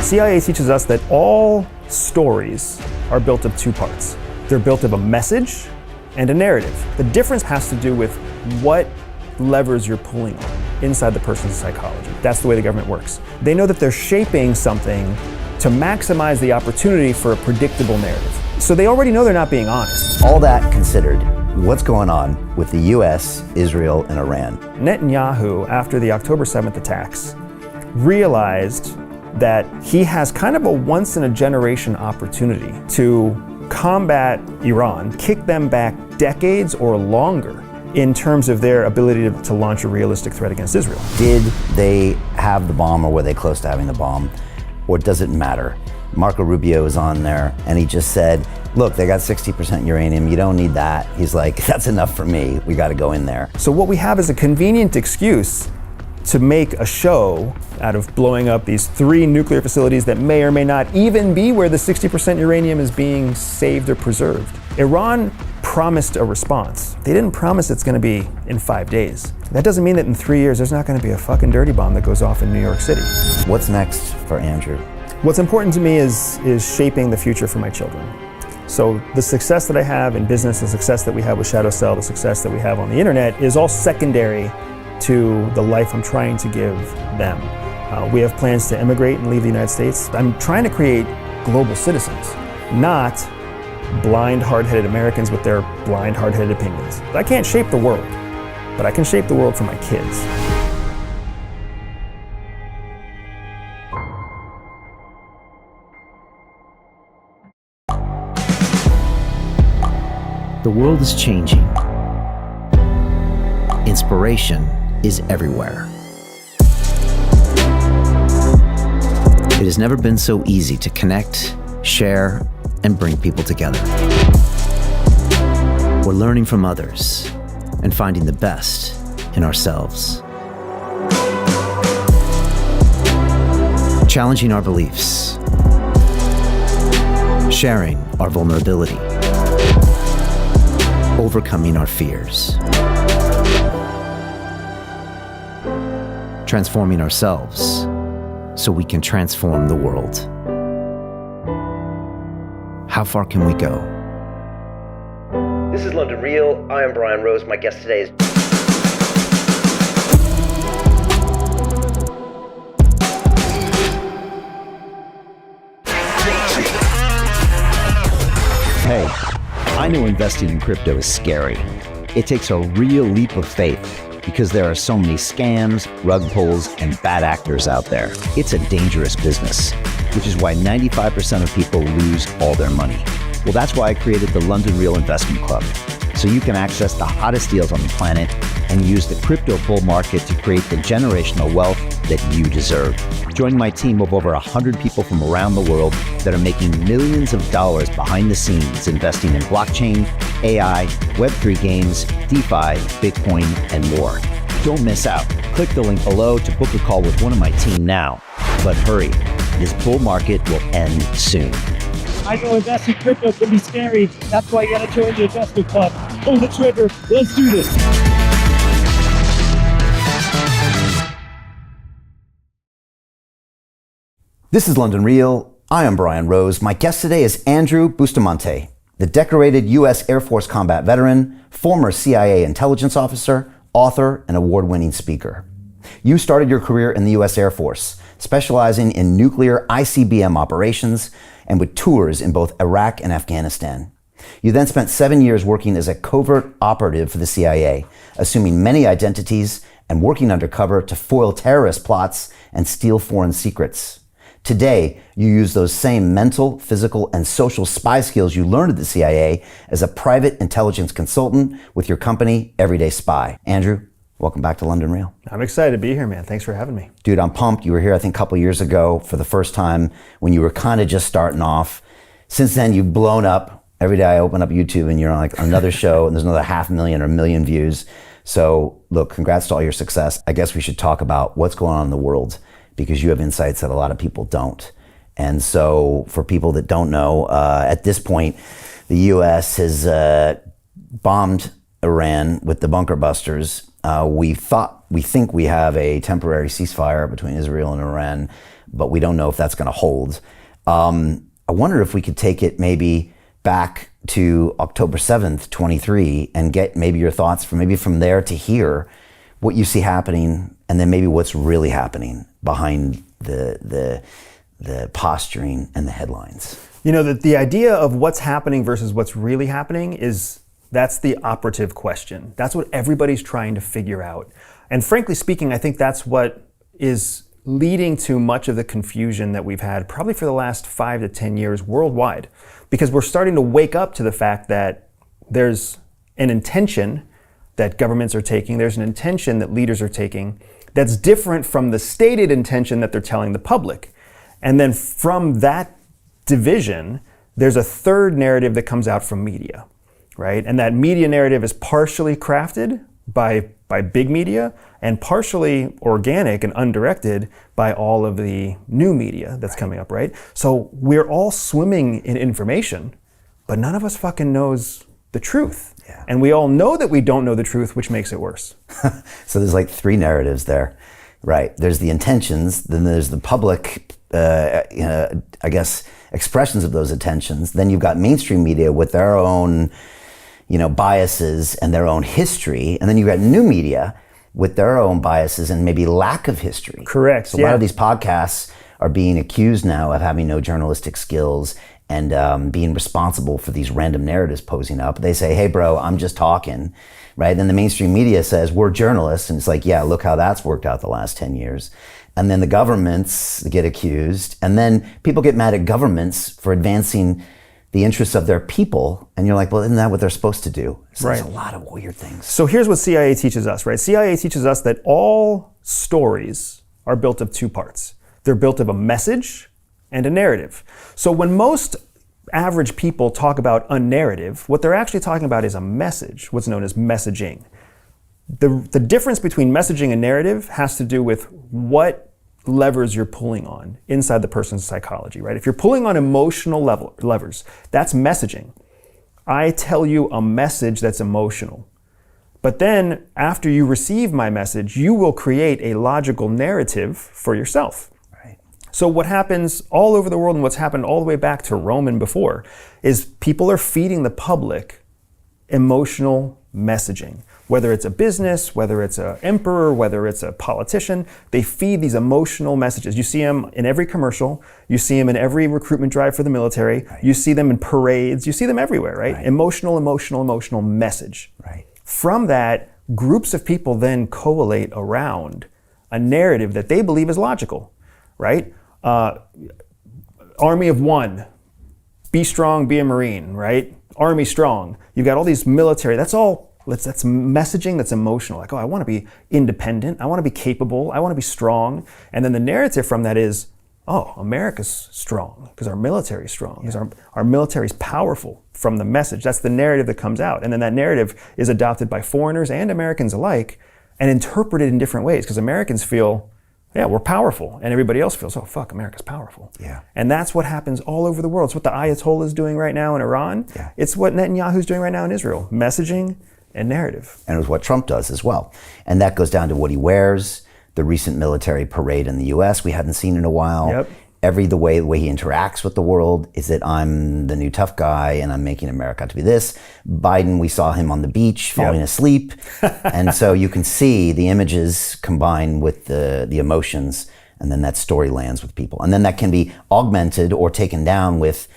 CIA teaches us that all stories are built of two parts. They're built of a message and a narrative. The difference has to do with what levers you're pulling on inside the person's psychology. That's the way the government works. They know that they're shaping something to maximize the opportunity for a predictable narrative. So they already know they're not being honest. All that considered, what's going on with the US, Israel, and Iran? Netanyahu, after the October 7th attacks, realized that he has kind of a once-in-a-generation opportunity to combat Iran, kick them back decades or longer in terms of their ability to launch a realistic threat against Israel. Did they have the bomb, or were they close to having the bomb? Or does it matter? Marco Rubio was on there and he just said, look, they got 60% uranium, you don't need that. He's like, that's enough for me, we gotta go in there. So what we have is a convenient excuse to make a show out of blowing up these 3 nuclear facilities that may or may not even be where the 60% uranium is being saved or preserved. Iran promised a response. They didn't promise it's gonna be in 5 days. That doesn't mean that in 3 years there's not gonna be a fucking dirty bomb that goes off in New York City. What's next for Andrew? What's important to me is shaping the future for my children. So the success that I have in business, the success that we have with Shadow Cell, the success that we have on the internet is all secondary to the life I'm trying to give them. We have plans to immigrate and leave the United States. I'm trying to create global citizens, not blind, hard-headed Americans with their blind, hard-headed opinions. I can't shape the world, but I can shape the world for my kids. The world is changing. Inspiration is everywhere. It has never been so easy to connect, share, and bring people together. We're learning from others and finding the best in ourselves. Challenging our beliefs. Sharing our vulnerability. Overcoming our fears. Transforming ourselves so we can transform the world. How far can we go? This is London Real. I am Brian Rose. My guest today is... Hey, I know investing in crypto is scary. It takes a real leap of faith because there are so many scams, rug pulls, and bad actors out there. It's a dangerous business, which is why 95% of people lose all their money. Well, that's why I created the London Real Investment Club, so you can access the hottest deals on the planet and use the crypto bull market to create the generational wealth that you deserve. Join my team of over 100 people from around the world that are making millions of dollars behind the scenes investing in blockchain, AI, Web3 games, DeFi, Bitcoin, and more. Don't miss out. Click the link below to book a call with one of my team now. But hurry, this bull market will end soon. I know investing in crypto can be scary. That's why you gotta join the investment club. Pull the trigger. Let's do this. This is London Real. I am Brian Rose. My guest today is Andrew Bustamante, the decorated U.S. Air Force combat veteran, former CIA intelligence officer, author, and award-winning speaker. You started your career in the U.S. Air Force, specializing in nuclear ICBM operations and with tours in both Iraq and Afghanistan. You then spent 7 years working as a covert operative for the CIA, assuming many identities and working undercover to foil terrorist plots and steal foreign secrets. Today, you use those same mental, physical, and social spy skills you learned at the CIA as a private intelligence consultant with your company, Everyday Spy. Andrew, welcome back to London Real. I'm excited to be here, man. Thanks for having me. Dude, I'm pumped. You were here, I think, a couple years ago for the first time when you were kind of just starting off. Since then, you've blown up. Every day I open up YouTube and you're on like another show and there's another 500,000 or 1 million views. So look, congrats to all your success. I guess we should talk about what's going on in the world, because you have insights that a lot of people don't. And so for people that don't know, at this point, the US has bombed Iran with the bunker busters. We think we have a temporary ceasefire between Israel and Iran, but we don't know if that's going to hold. I wonder if we could take it maybe back to October 7th, 23, and get maybe your thoughts from there to here, what you see happening, and then maybe what's really happening behind the posturing and the headlines. You know, the idea of what's happening versus what's really happening that's the operative question. That's what everybody's trying to figure out. And frankly speaking, I think that's what is leading to much of the confusion that we've had probably for the last 5 to 10 years worldwide, because we're starting to wake up to the fact that there's an intention that governments are taking, there's an intention that leaders are taking that's different from the stated intention that they're telling the public. And then from that division, there's a third narrative that comes out from media, right? And that media narrative is partially crafted by big media and partially organic and undirected by all of the new media that's coming up, right? So we're all swimming in information, but none of us fucking knows the truth. Yeah. And we all know that we don't know the truth, which makes it worse. So there's like 3 narratives there, right? There's the intentions, then there's the public, I guess, expressions of those intentions. Then you've got mainstream media with their own, biases and their own history. And then you've got new media with their own biases and maybe lack of history. Correct. So a lot of these podcasts are being accused now of having no journalistic skills and being responsible for these random narratives posing up. They say, hey, bro, I'm just talking, right? Then the mainstream media says, we're journalists. And it's like, yeah, look how that's worked out the last 10 years. And then the governments get accused. And then people get mad at governments for advancing the interests of their people. And you're like, well, isn't that what they're supposed to do? So Right. There's a lot of weird things. So here's what CIA teaches us, right? CIA teaches us that all stories are built of 2 parts. They're built of a message and a narrative. So when most average people talk about a narrative, what they're actually talking about is a message, what's known as messaging. The difference between messaging and narrative has to do with what levers you're pulling on inside the person's psychology, right? If you're pulling on emotional levers, that's messaging. I tell you a message that's emotional. But then after you receive my message, you will create a logical narrative for yourself. Right. So what happens all over the world and what's happened all the way back to Rome and before is people are feeding the public emotional messaging. Whether it's a business, whether it's an emperor, whether it's a politician, they feed these emotional messages. You see them in every commercial. You see them in every recruitment drive for the military. Right. You see them in parades. You see them everywhere, right? Right. Emotional message. Right. From that, groups of people then collate around a narrative that they believe is logical, right? Army of one, be strong, be a Marine, right? Army strong. You've got all these military, that's messaging that's emotional. Like, oh, I want to be independent. I want to be capable. I want to be strong. And then the narrative from that is, oh, America's strong because our military is strong, because our military is powerful from the message. That's the narrative that comes out. And then that narrative is adopted by foreigners and Americans alike and interpreted in different ways because Americans feel, yeah, we're powerful. And everybody else feels, oh, fuck, America's powerful. Yeah. And that's what happens all over the world. It's what the Ayatollah is doing right now in Iran. Yeah. It's what Netanyahu's doing right now in Israel. Messaging and narrative. And it was what Trump does as well. And that goes down to what he wears, the recent military parade in the US we hadn't seen in a while. Yep. The way he interacts with the world is that I'm the new tough guy and I'm making America to be this. Biden, we saw him on the beach falling asleep. And so you can see the images combined with the emotions, and then that story lands with people. And then that can be augmented or taken down with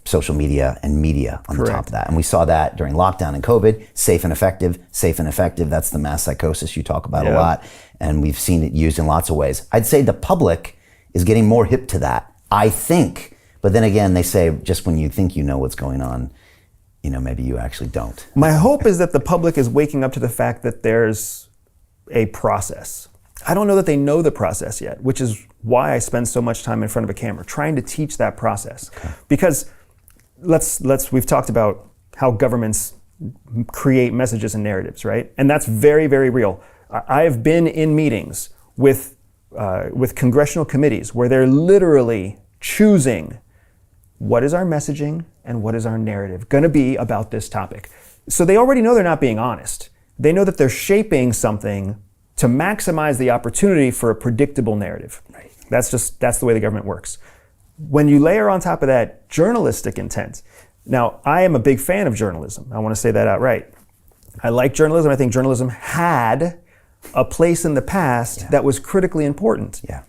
social media and media on the top of that. And we saw that during lockdown and COVID, safe and effective. That's the mass psychosis you talk about a lot. And we've seen it used in lots of ways. I'd say the public is getting more hip to that, I think. But then again, they say just when you think you know what's going on, maybe you actually don't. My hope is that the public is waking up to the fact that there's a process. I don't know that they know the process yet, which is why I spend so much time in front of a camera, trying to teach that process. Okay. Because we've talked about how governments create messages and narratives, right? And that's very, very real. I've been in meetings with congressional committees where they're literally choosing what is our messaging and what is our narrative going to be about this topic. So they already know they're not being honest. They know that they're shaping something to maximize the opportunity for a predictable narrative. Right. That's the way the government works. When you layer on top of that journalistic intent, now I am a big fan of journalism. I want to say that outright. I like journalism. I think journalism had a place in the past that was critically important. Yeah.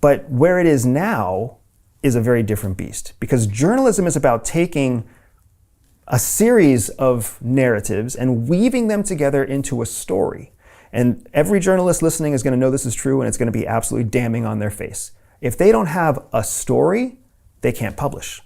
But where it is now is a very different beast, because journalism is about taking a series of narratives and weaving them together into a story. And every journalist listening is going to know this is true, and it's going to be absolutely damning on their face. If they don't have a story, they can't publish.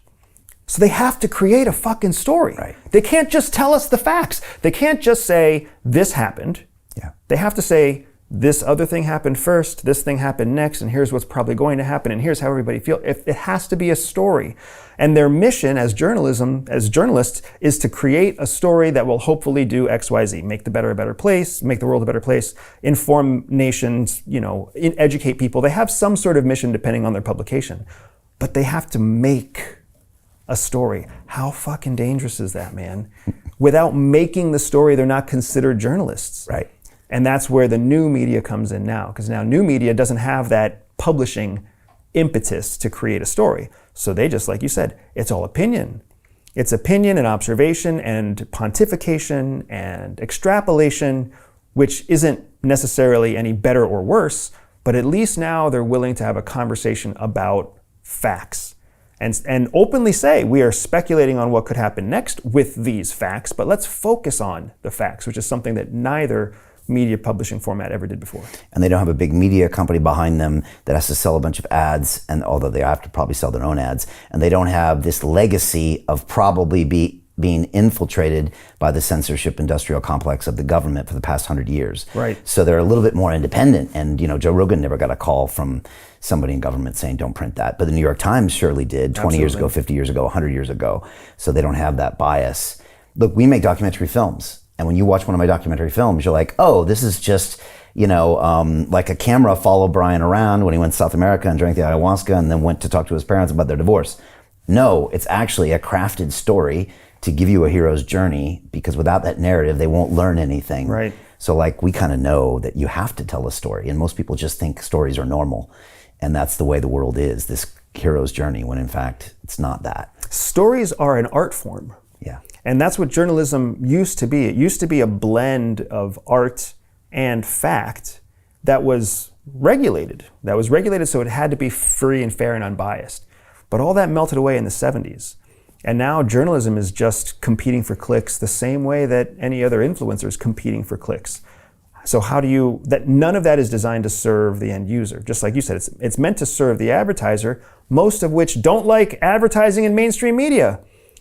So they have to create a fucking story. Right. They can't just tell us the facts. They can't just say, this happened. Yeah. They have to say, this other thing happened first, this thing happened next, and here's what's probably going to happen, and here's how everybody feels. It has to be a story. And their mission as journalists, is to create a story that will hopefully do X, Y, Z, make the better a better place, make the world a better place, inform nations, educate people. They have some sort of mission depending on their publication. But they have to make a story. How fucking dangerous is that, man? Without making the story, they're not considered journalists. Right. And that's where the new media comes in now, because now new media doesn't have that publishing impetus to create a story. So they just, like you said, it's all opinion. It's opinion and observation and pontification and extrapolation, which isn't necessarily any better or worse, but at least now they're willing to have a conversation about facts and openly say, we are speculating on what could happen next with these facts, but let's focus on the facts, which is something that neither media publishing format ever did before. And they don't have a big media company behind them that has to sell a bunch of ads, and although they have to probably sell their own ads, and they don't have this legacy of probably being infiltrated by the censorship industrial complex of the government for the past 100 years. Right. So they're a little bit more independent, and Joe Rogan never got a call from somebody in government saying don't print that, but the New York Times surely did 20 years ago, 50 years ago, 100 years ago. So they don't have that bias. Look, we make documentary films. And when you watch one of my documentary films, you're like, oh, this is just, like a camera followed Brian around when he went to South America and drank the ayahuasca and then went to talk to his parents about their divorce. No, it's actually a crafted story to give you a hero's journey, because without that narrative, they won't learn anything. Right. So we kind of know that you have to tell a story. And most people just think stories are normal. And that's the way the world is, this hero's journey, when in fact, it's not that. Stories are an art form. Yeah. And that's what journalism used to be. It used to be a blend of art and fact that was regulated. So it had to be free and fair and unbiased. But all that melted away in the 70s. And now journalism is just competing for clicks the same way that any other influencer is competing for clicks. So none of that is designed to serve the end user. Just like you said, it's meant to serve the advertiser, most of which don't like advertising in mainstream media.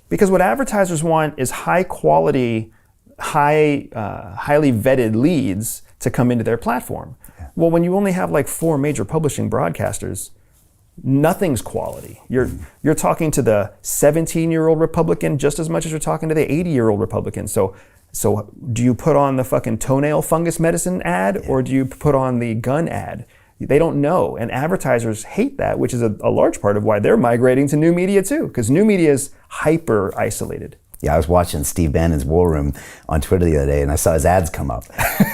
Because what advertisers want is high quality, highly vetted leads to come into their platform. Yeah. Well, when you only have 4 major publishing broadcasters, nothing's quality. You're talking to the 17-year-old Republican just as much as you're talking to the 80-year-old Republican. So do you put on the fucking toenail fungus medicine ad, or do you put on the gun ad? They don't know, and advertisers hate that, which is a large part of why they're migrating to new media too, because new media is hyper isolated. Yeah, I was watching Steve Bannon's War Room on Twitter the other day, and I saw his ads come up,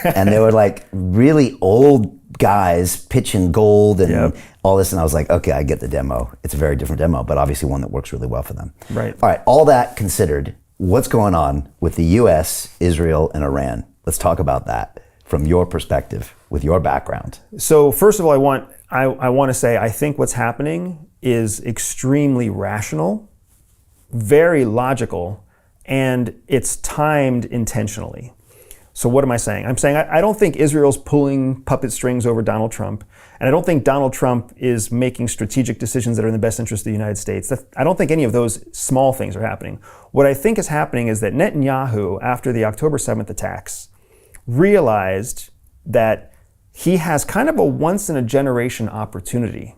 and they were really old guys pitching gold and all this, and I was like, okay, I get the demo. It's a very different demo, but obviously one that works really well for them. Right. All right, all that considered, what's going on with the U.S., Israel, and Iran? Let's talk about that from your perspective, with your background. So first of all, I want to say I think what's happening is extremely rational, very logical, and it's timed intentionally. So what am I saying? I'm saying I don't think Israel's pulling puppet strings over Donald Trump, and I don't think Donald Trump is making strategic decisions that are in the best interest of the United States. I don't think any of those small things are happening. What I think is happening is that Netanyahu, after the October 7th attacks, realized that he has kind of a once-in-a-generation opportunity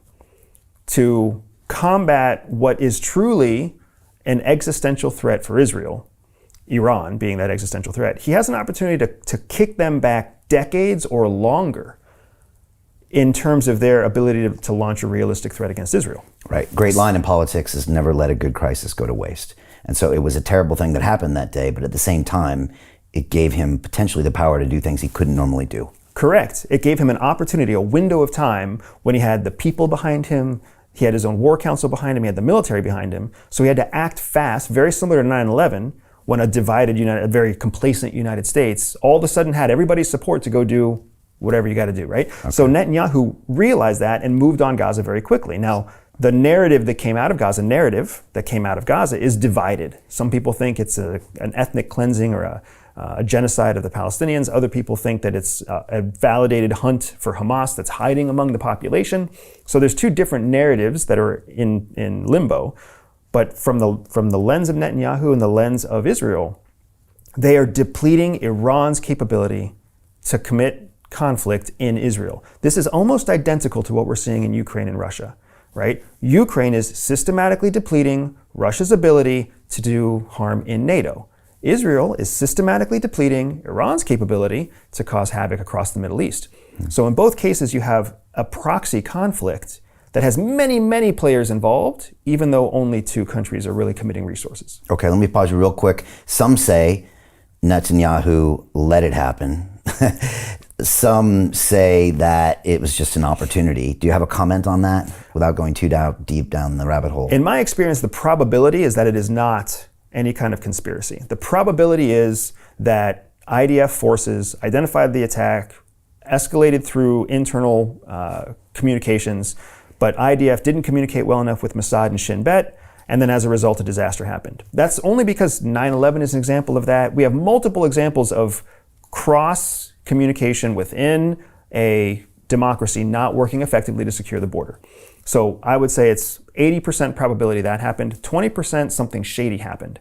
to combat what is truly an existential threat for Israel, Iran being that existential threat. He has an opportunity to kick them back decades or longer in terms of their ability to launch a realistic threat against Israel. Right. Great line in politics is never let a good crisis go to waste. And so it was a terrible thing that happened that day, but at the same time, it gave him potentially the power to do things he couldn't normally do. Correct. It gave him an opportunity, a window of time when he had the people behind him, he had his own war council behind him, he had the military behind him. So he had to act fast, very similar to 9/11, when a divided, a very complacent United States all of a sudden had everybody's support to go do whatever you got to do, right? Okay. So Netanyahu realized that and moved on Gaza very quickly. Now, the narrative that came out of Gaza is divided. Some people think it's an ethnic cleansing or a genocide of the Palestinians. Other people think that it's a validated hunt for Hamas that's hiding among the population. So there's two different narratives that are in limbo. But from the lens of Netanyahu and the lens of Israel, they are depleting Iran's capability to commit conflict in Israel. This is almost identical to what we're seeing in Ukraine and Russia, right? Ukraine is systematically depleting Russia's ability to do harm in NATO. Israel is systematically depleting Iran's capability to cause havoc across the Middle East. So in both cases, you have a proxy conflict that has many, many players involved, even though only two countries are really committing resources. Okay, let me pause you real quick. Some say Netanyahu let it happen. Some say that it was just an opportunity. Do you have a comment on that without going too deep down the rabbit hole? In my experience, the probability is that it is not any kind of conspiracy. The probability is that IDF forces identified the attack, escalated through internal communications, but IDF didn't communicate well enough with Mossad and Shin Bet, and then as a result, a disaster happened. That's only because 9/11 is an example of that. We have multiple examples of cross communication within a democracy not working effectively to secure the border. So I would say it's 80% probability that happened, 20% something shady happened.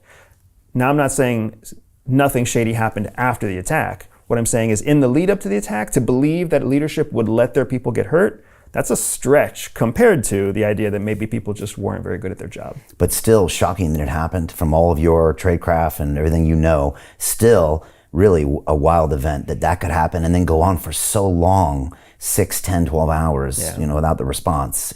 Now I'm not saying nothing shady happened after the attack. What I'm saying is in the lead up to the attack, to believe that leadership would let their people get hurt, that's a stretch compared to the idea that maybe people just weren't very good at their job. But still shocking that it happened from all of your tradecraft and everything you know, still really a wild event that could happen and then go on for so long, 6, 10, 12 hours, without the response.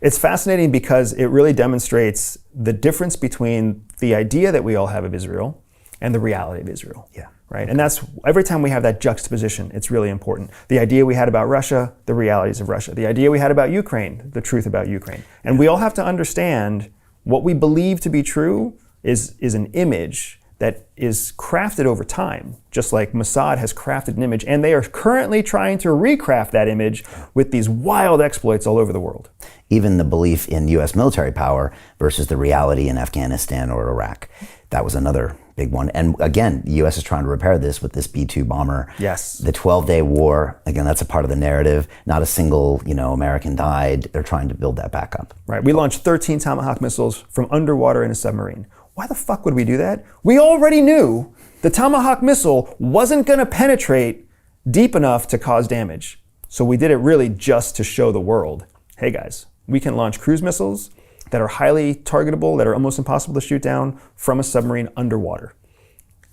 It's fascinating because it really demonstrates the difference between the idea that we all have of Israel and the reality of Israel. Yeah. Right. Okay. And that's every time we have that juxtaposition, it's really important. The idea we had about Russia, the realities of Russia. The idea we had about Ukraine, the truth about Ukraine. And we all have to understand what we believe to be true is an image that is crafted over time, just like Mossad has crafted an image, and they are currently trying to recraft that image with these wild exploits all over the world. Even the belief in U.S. military power versus the reality in Afghanistan or Iraq. That was another big one. And again, the U.S. is trying to repair this with this B-2 bomber. Yes. The 12-day war, again, that's a part of the narrative. Not a single, American died. They're trying to build that back up. Right. We launched 13 Tomahawk missiles from underwater in a submarine. Why the fuck would we do that? We already knew the Tomahawk missile wasn't going to penetrate deep enough to cause damage. So we did it really just to show the world, hey guys, we can launch cruise missiles that are highly targetable, that are almost impossible to shoot down from a submarine underwater.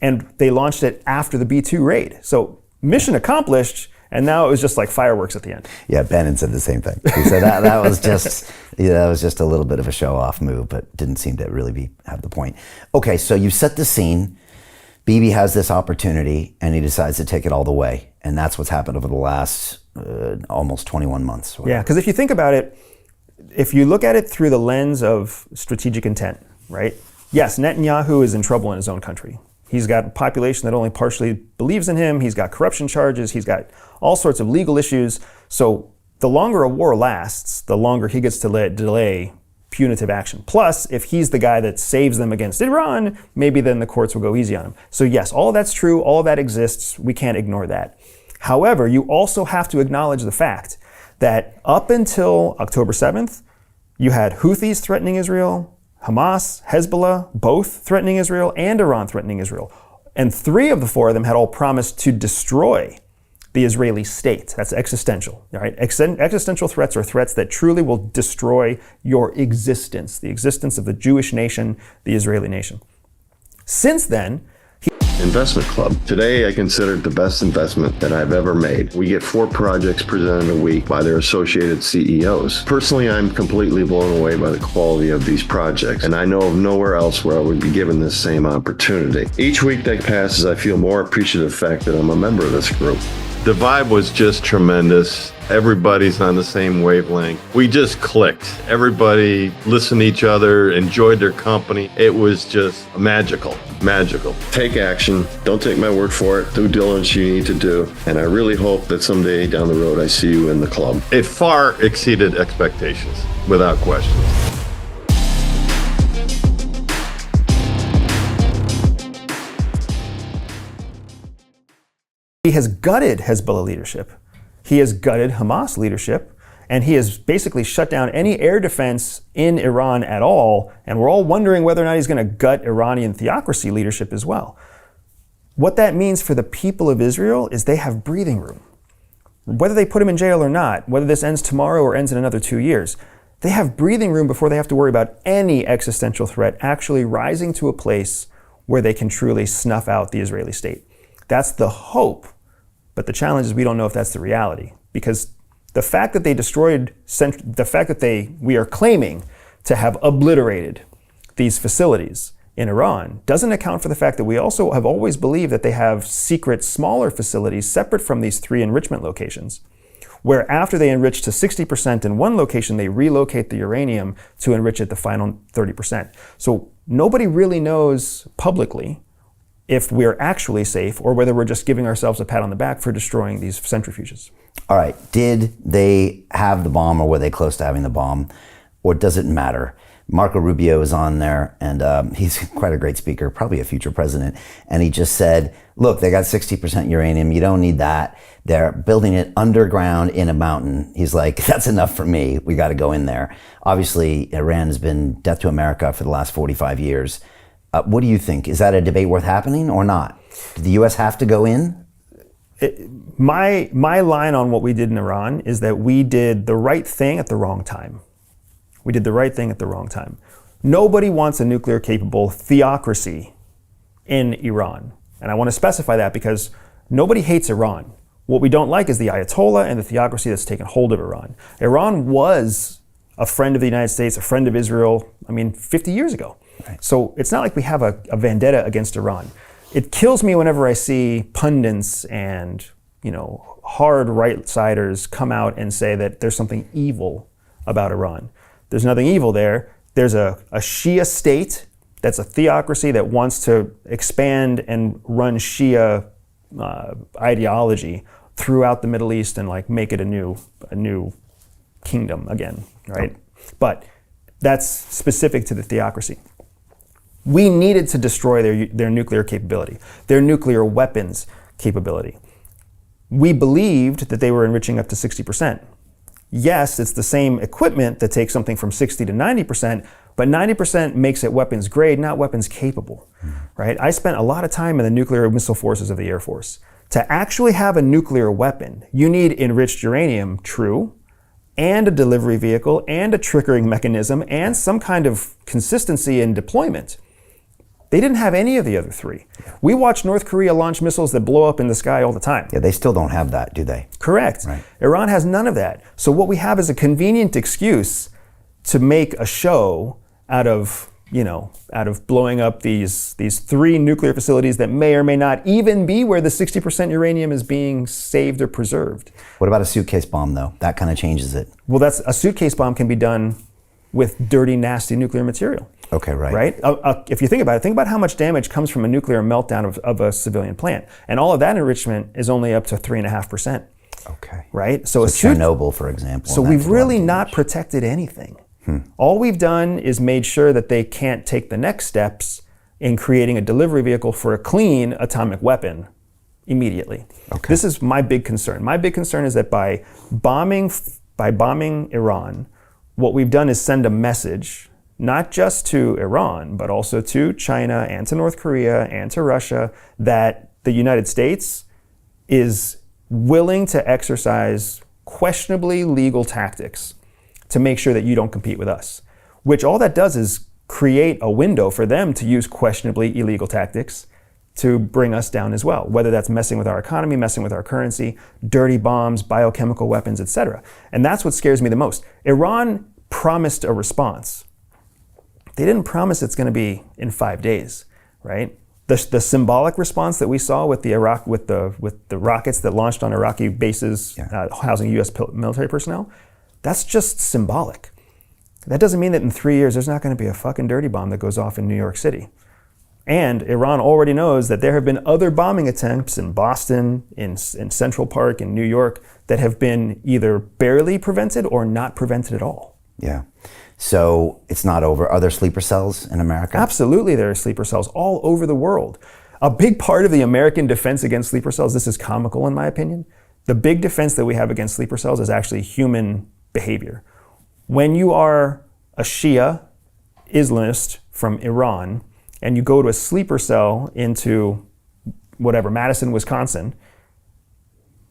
And they launched it after the B-2 raid. So mission accomplished, and now it was just like fireworks at the end. Yeah, Bannon said the same thing. He said that was just that was just a little bit of a show-off move, but didn't seem to really have the point. Okay, so you set the scene. Bibi has this opportunity, and he decides to take it all the way, and that's what's happened over the last almost 21 months. Yeah, because if you think about it, if you look at it through the lens of strategic intent, right? Yes, Netanyahu is in trouble in his own country. He's got a population that only partially believes in him. He's got corruption charges. He's got all sorts of legal issues. So the longer a war lasts, the longer he gets to delay punitive action. Plus, if he's the guy that saves them against Iran, maybe then the courts will go easy on him. So yes, all of that's true. All of that exists. We can't ignore that. However, you also have to acknowledge the fact that up until October 7th, you had Houthis threatening Israel, Hamas, Hezbollah, both threatening Israel, and Iran threatening Israel. And 3 of the 4 of them had all promised to destroy the Israeli state. That's existential, right? Existential threats are threats that truly will destroy your existence, the existence of the Jewish nation, the Israeli nation. Since then, Investment Club. Today, I consider it the best investment that I've ever made. We get 4 projects presented a week by their associated CEOs. Personally, I'm completely blown away by the quality of these projects, and I know of nowhere else where I would be given this same opportunity. Each week that passes, I feel more appreciative of the fact that I'm a member of this group. The vibe was just tremendous. Everybody's on the same wavelength. We just clicked. Everybody listened to each other, enjoyed their company. It was just magical, magical. Take action. Don't take my word for it. Due diligence you need to do. And I really hope that someday down the road I see you in the club. It far exceeded expectations, without question. He has gutted Hezbollah leadership. He has gutted Hamas leadership, and he has basically shut down any air defense in Iran at all, and we're all wondering whether or not he's going to gut Iranian theocracy leadership as well. What that means for the people of Israel is they have breathing room. Whether they put him in jail or not, whether this ends tomorrow or ends in another 2 years, they have breathing room before they have to worry about any existential threat actually rising to a place where they can truly snuff out the Israeli state. That's the hope. But the challenge is we don't know if that's the reality, because the fact that they destroyed, we are claiming to have obliterated these facilities in Iran doesn't account for the fact that we also have always believed that they have secret smaller facilities separate from these 3 enrichment locations, where after they enrich to 60% in one location, they relocate the uranium to enrich it the final 30%. So nobody really knows publicly if we're actually safe or whether we're just giving ourselves a pat on the back for destroying these centrifuges. All right, did they have the bomb, or were they close to having the bomb, or does it matter? Marco Rubio is on there, and he's quite a great speaker, probably a future president, and he just said, look, they got 60% uranium, you don't need that. They're building it underground in a mountain. He's like, that's enough for me, we gotta go in there. Obviously, Iran has been death to America for the last 45 years. What do you think? Is that a debate worth happening or not? Did the U.S. have to go in? My line on what we did in Iran is that we did the right thing at the wrong time. We did the right thing at the wrong time. Nobody wants a nuclear-capable theocracy in Iran. And I want to specify that because nobody hates Iran. What we don't like is the Ayatollah and the theocracy that's taken hold of Iran. Iran was a friend of the United States, a friend of Israel, 50 years ago. Right. So it's not like we have a vendetta against Iran. It kills me whenever I see pundits and hard right-siders come out and say that there's something evil about Iran. There's nothing evil there. There's a Shia state that's a theocracy that wants to expand and run Shia ideology throughout the Middle East and make it a new kingdom again, right? Oh. But that's specific to the theocracy. We needed to destroy their nuclear capability, their nuclear weapons capability. We believed that they were enriching up to 60%. Yes, it's the same equipment that takes something from 60 to 90%, but 90% makes it weapons grade, not weapons capable, right? I spent a lot of time in the nuclear missile forces of the Air Force. To actually have a nuclear weapon, you need enriched uranium, true, and a delivery vehicle, and a triggering mechanism, and some kind of consistency in deployment. They didn't have any of the other 3. We watch North Korea launch missiles that blow up in the sky all the time. Yeah, they still don't have that, do they? Correct. Right. Iran has none of that. So what we have is a convenient excuse to make a show out of blowing up these 3 nuclear facilities that may or may not even be where the 60% uranium is being saved or preserved. What about a suitcase bomb, though? That kind of changes it. Well, a suitcase bomb can be done with dirty, nasty nuclear material. Okay, right. Right? If you think about how much damage comes from a nuclear meltdown of a civilian plant. And all of that enrichment is only up to 3.5%. Okay. Right? So Chernobyl, for example. So we've really not protected anything. All we've done is made sure that they can't take the next steps in creating a delivery vehicle for a clean atomic weapon immediately. Okay. This is my big concern. My big concern is that by bombing Iran, what we've done is send a message, not just to Iran, but also to China and to North Korea and to Russia, that the United States is willing to exercise questionably legal tactics to make sure that you don't compete with us. Which all that does is create a window for them to use questionably illegal tactics to bring us down as well, whether that's messing with our economy, messing with our currency, dirty bombs, biochemical weapons, etc. And that's what scares me the most. Iran promised a response. They didn't promise it's going to be in 5 days, right? The symbolic response that we saw with the rockets that launched on Iraqi bases housing U.S. military personnel, that's just symbolic. That doesn't mean that in 3 years there's not going to be a fucking dirty bomb that goes off in New York City. And Iran already knows that there have been other bombing attempts in Boston, in Central Park, in New York, that have been either barely prevented or not prevented at all. Yeah. So it's not over. Are there sleeper cells in America? Absolutely, there are sleeper cells all over the world. A big part of the American defense against sleeper cells, this is comical in my opinion, the big defense that we have against sleeper cells is actually human behavior. When you are a Shia Islamist from Iran and you go to a sleeper cell into whatever, Madison, Wisconsin,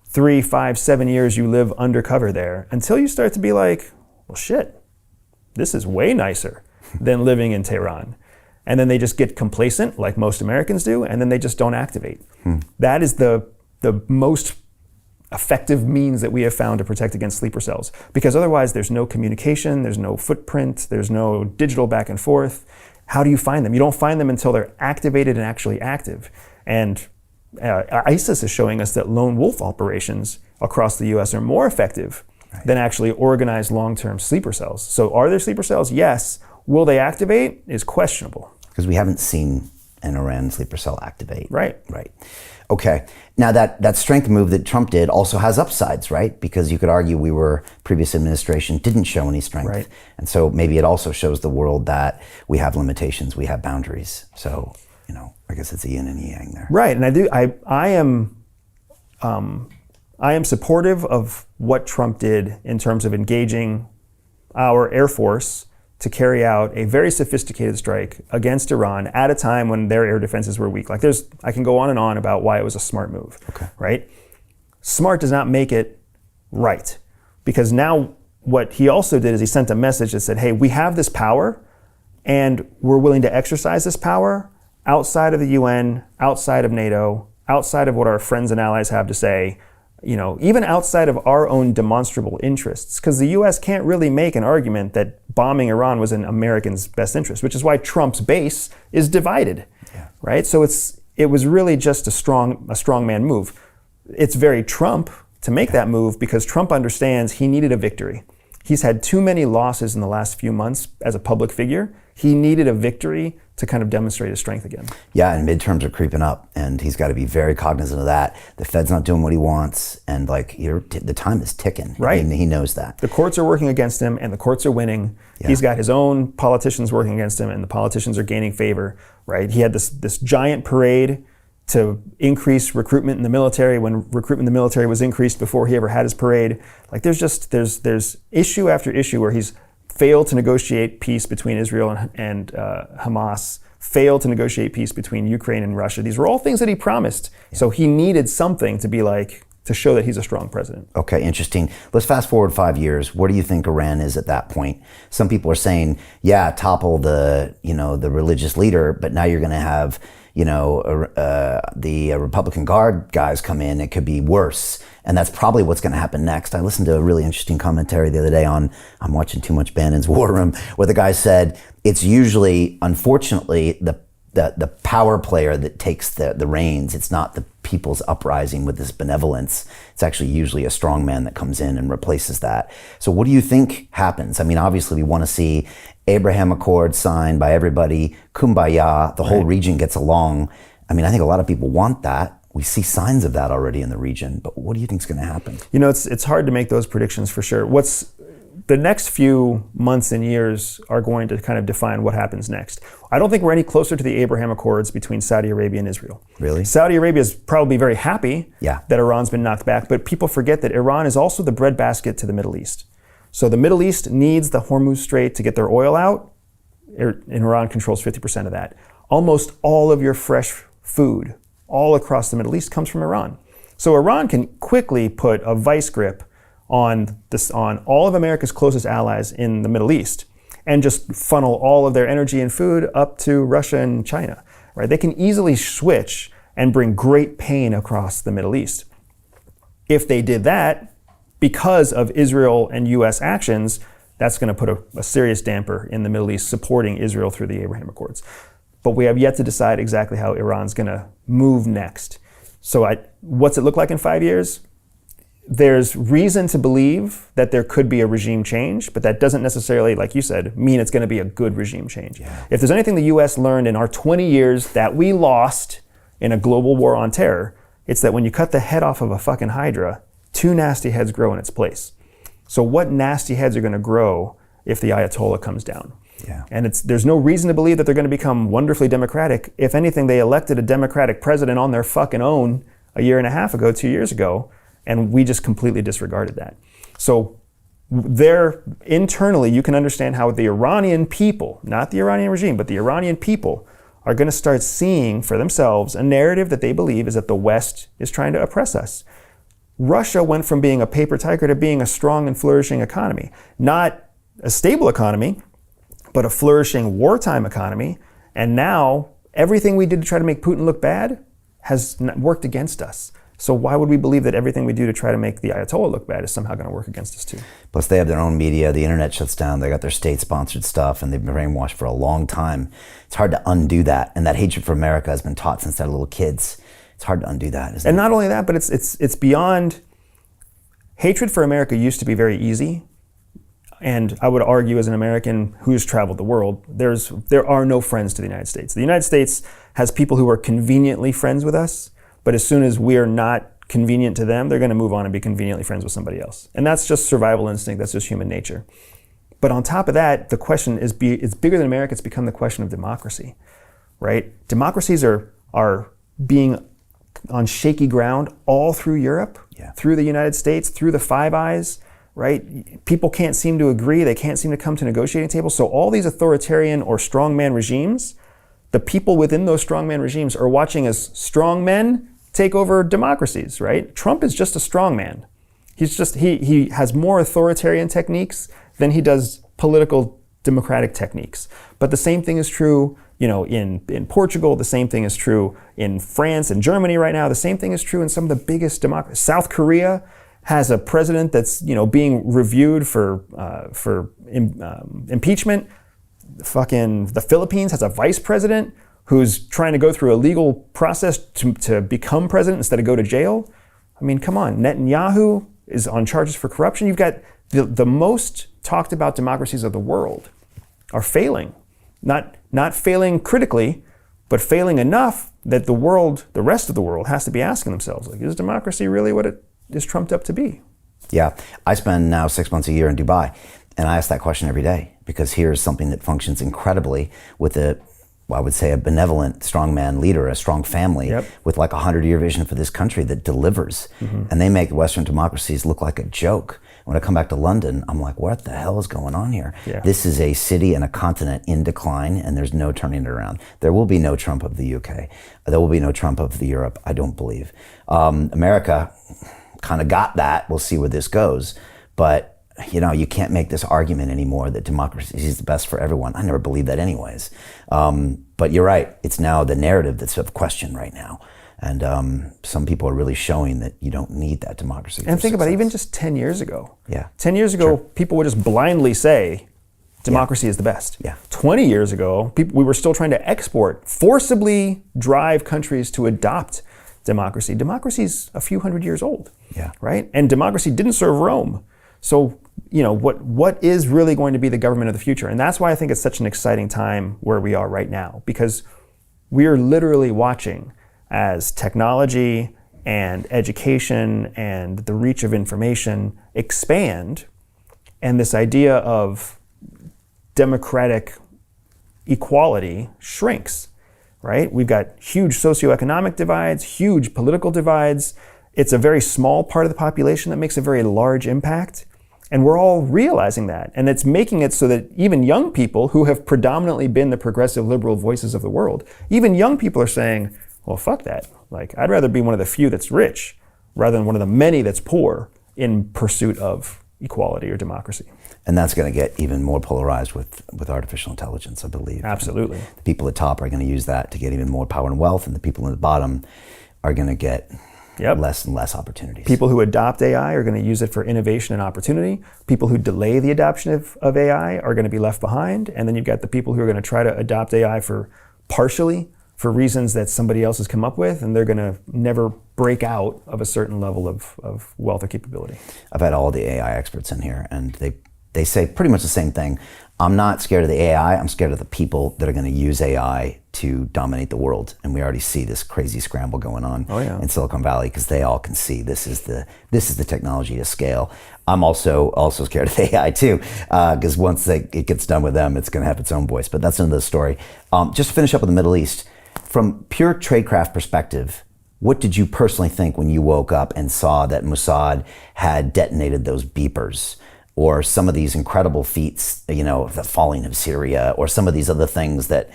3, 5, 7 years you live undercover there until you start to be like, well, shit, this is way nicer than living in Tehran. And then they just get complacent, like most Americans do, and then they just don't activate. That is the most effective means that we have found to protect against sleeper cells. Because otherwise there's no communication, there's no footprint, there's no digital back and forth. How do you find them? You don't find them until they're activated and actually active. And ISIS is showing us that lone wolf operations across the US are more effective than actually organized long-term sleeper cells. So are there sleeper cells? Yes. Will they activate? Is questionable. Because we haven't seen an Iran sleeper cell activate. Right. Right. Okay. Now that strength move that Trump did also has upsides, right? Because you could argue previous administration didn't show any strength. Right. And so maybe it also shows the world that we have limitations, we have boundaries. So, I guess it's a yin and yang there. Right. And I am supportive of what Trump did in terms of engaging our Air Force to carry out a very sophisticated strike against Iran at a time when their air defenses were weak. I can go on and on about why it was a smart move, right? Smart does not make it right. Because now what he also did is he sent a message that said, hey, we have this power and we're willing to exercise this power outside of the UN, outside of NATO, outside of what our friends and allies have to say, even outside of our own demonstrable interests, because the US can't really make an argument that bombing Iran was in Americans' best interest, which is why Trump's base is divided, right? So it was really just a strongman move. It's very Trump to make that move because Trump understands he needed a victory. He's had too many losses in the last few months as a public figure. He needed a victory to kind of demonstrate his strength again. Yeah, and midterms are creeping up, and he's got to be very cognizant of that. The Fed's not doing what he wants, and the time is ticking. Right. And he knows that. The courts are working against him, and the courts are winning. Yeah. He's got his own politicians working against him, and the politicians are gaining favor. Right. He had this giant parade to increase recruitment in the military when recruitment in the military was increased before he ever had his parade. There's issue after issue where he's failed to negotiate peace between Israel and Hamas, failed to negotiate peace between Ukraine and Russia. These were all things that he promised. Yeah. So he needed something to show that he's a strong president. Okay, interesting. Let's fast forward 5 years. Where do you think Iran is at that point? Some people are saying, topple the religious leader, but now you're going to have the Republican Guard guys come in. It could be worse. And that's probably what's going to happen next. I listened to a really interesting commentary the other day I'm watching too much Bannon's War Room, where the guy said it's usually, unfortunately, the power player that takes the reins. It's not the people's uprising with this benevolence. It's actually usually a strongman that comes in and replaces that. So what do you think happens? I mean, obviously we want to see Abraham Accords signed by everybody, kumbaya, the whole region gets along. I mean, I think a lot of people want that. We see signs of that already in the region, but what do you think is going to happen? It's hard to make those predictions for sure. The next few months and years are going to kind of define what happens next. I don't think we're any closer to the Abraham Accords between Saudi Arabia and Israel. Really? Saudi Arabia is probably very happy that Iran's been knocked back, but people forget that Iran is also the breadbasket to the Middle East. So the Middle East needs the Hormuz Strait to get their oil out, and Iran controls 50% of that. Almost all of your fresh food all across the Middle East comes from Iran. So Iran can quickly put a vice grip on all of America's closest allies in the Middle East and just funnel all of their energy and food up to Russia and China. Right? They can easily switch and bring great pain across the Middle East. If they did that, because of Israel and US actions, that's going to put a serious damper in the Middle East supporting Israel through the Abraham Accords. but we have yet to decide exactly how Iran's going to move next. So what's it look like in 5 years? There's reason to believe that there could be a regime change, but that doesn't necessarily, like you said, mean it's going to be a good regime change. Yeah. If there's anything the US learned in our 20 years that we lost in a global war on terror, it's that when you cut the head off of a fucking hydra, 2 nasty heads grow in its place. So what nasty heads are going to grow if the Ayatollah comes down? Yeah. And there's no reason to believe that they're going to become wonderfully democratic. If anything, they elected a democratic president on their fucking own a year and a half ago, 2 years ago, and we just completely disregarded that. So there, internally, you can understand how the Iranian people, not the Iranian regime, but the Iranian people are going to start seeing for themselves a narrative that they believe is that the West is trying to oppress us. Russia went from being a paper tiger to being a strong and flourishing economy. Not a stable economy, but a flourishing wartime economy. And now everything we did to try to make Putin look bad has worked against us. So why would we believe that everything we do to try to make the Ayatollah look bad is somehow going to work against us too? Plus they have their own media, the internet shuts down, they got their state-sponsored stuff, and they've been brainwashed for a long time. It's hard to undo that, and that hatred for America has been taught since they're little kids. It's hard to undo that, isn't it? And not only that, but it's beyond. Hatred for America used to be very easy, and I would argue as an American who's traveled the world, there are no friends to the United States. The United States has people who are conveniently friends with us, but as soon as we're not convenient to them, they're going to move on and be conveniently friends with somebody else. And that's just survival instinct, that's just human nature. But on top of that, the question is, it's bigger than America, it's become the question of democracy, right? Democracies are being on shaky ground all through Europe, through the United States, through the Five Eyes, right? People can't seem to agree, they can't seem to come to negotiating tables. So all these authoritarian or strongman regimes, the people within those strongman regimes are watching as strongmen take over democracies, right? Trump is just a strongman. He has more authoritarian techniques than he does political democratic techniques. But the same thing is true, in Portugal, the same thing is true in France and Germany right now, the same thing is true in some of the biggest democracies. South Korea has a president that's, being reviewed for impeachment. The Philippines has a vice president who's trying to go through a legal process to become president instead of go to jail. I mean, come on, Netanyahu is on charges for corruption. You've got the most talked about democracies of the world are failing. Not failing critically, but failing enough that the rest of the world has to be asking themselves, is democracy really what it is trumped up to be? Yeah, I spend now 6 months a year in Dubai, and I ask that question every day, because here's something that functions incredibly with I would say a benevolent strongman leader, a strong family with like a 100-year vision for this country that delivers. Mm-hmm. And they make Western democracies look like a joke. When I come back to London, I'm like, what the hell is going on here? Yeah. This is a city and a continent in decline, and there's no turning it around. There will be no Trump of the UK. There will be no Trump of the Europe, I don't believe. America kind of got that. We'll see where this goes. But you can't make this argument anymore that democracy is the best for everyone. I never believed that anyways. But you're right. It's now the narrative that's of question right now. And some people are really showing that you don't need that democracy. And think about it, even just 10 years ago. Yeah. 10 years ago, people would just blindly say democracy is the best. Yeah. 20 years ago, we were still trying to forcibly drive countries to adopt democracy. Democracy's a few hundred years old. Yeah. Right? And democracy didn't serve Rome. So, what is really going to be the government of the future? And that's why I think it's such an exciting time where we are right now, because we are literally watching as technology and education and the reach of information expand, and this idea of democratic equality shrinks, right? We've got huge socioeconomic divides, huge political divides. It's a very small part of the population that makes a very large impact. And we're all realizing that. And it's making it so that even young people who have predominantly been the progressive liberal voices of the world, even young people are saying, well, fuck that. I'd rather be one of the few that's rich rather than one of the many that's poor in pursuit of equality or democracy. And that's going to get even more polarized with artificial intelligence, I believe. Absolutely. The people at the top are going to use that to get even more power and wealth, and the people at the bottom are going to get less and less opportunities. People who adopt AI are going to use it for innovation and opportunity. People who delay the adoption of AI are going to be left behind. And then you've got the people who are going to try to adopt AI for partially for reasons that somebody else has come up with, and they're going to never break out of a certain level of wealth or capability. I've had all the AI experts in here, and they say pretty much the same thing. I'm not scared of the AI, I'm scared of the people that are going to use AI to dominate the world. And we already see this crazy scramble going on in Silicon Valley, because they all can see this is the technology to scale. I'm also scared of AI too, because once it gets done with them, it's going to have its own voice. But that's another story. Just to finish up with the Middle East, from pure tradecraft perspective, what did you personally think when you woke up and saw that Mossad had detonated those beepers? Or some of these incredible feats, the falling of Syria, or some of these other things that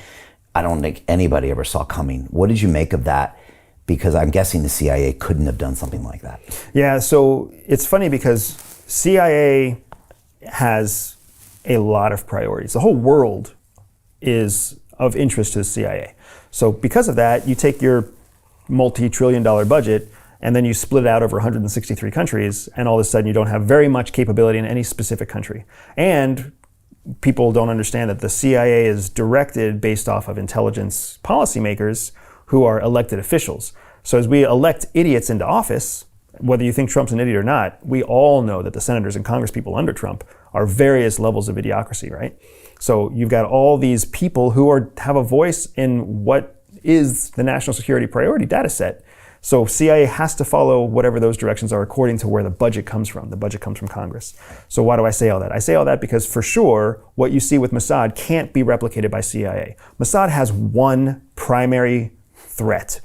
I don't think anybody ever saw coming. What did you make of that? Because I'm guessing the CIA couldn't have done something like that. Yeah, so it's funny because CIA has a lot of priorities. The whole world is of interest to the CIA. So because of that, you take your multi-trillion-dollar budget and then you split it out over 163 countries, and all of a sudden you don't have very much capability in any specific country. And people don't understand that the CIA is directed based off of intelligence policymakers who are elected officials. So as we elect idiots into office, whether you think Trump's an idiot or not, we all know that the senators and congresspeople under Trump are various levels of idiocracy, right? So you've got all these people who have a voice in what is the national security priority data set. So CIA has to follow whatever those directions are according to where the budget comes from. The budget comes from Congress. So why do I say all that? I say all that because for sure, what you see with Mossad can't be replicated by CIA. Mossad has one primary threat,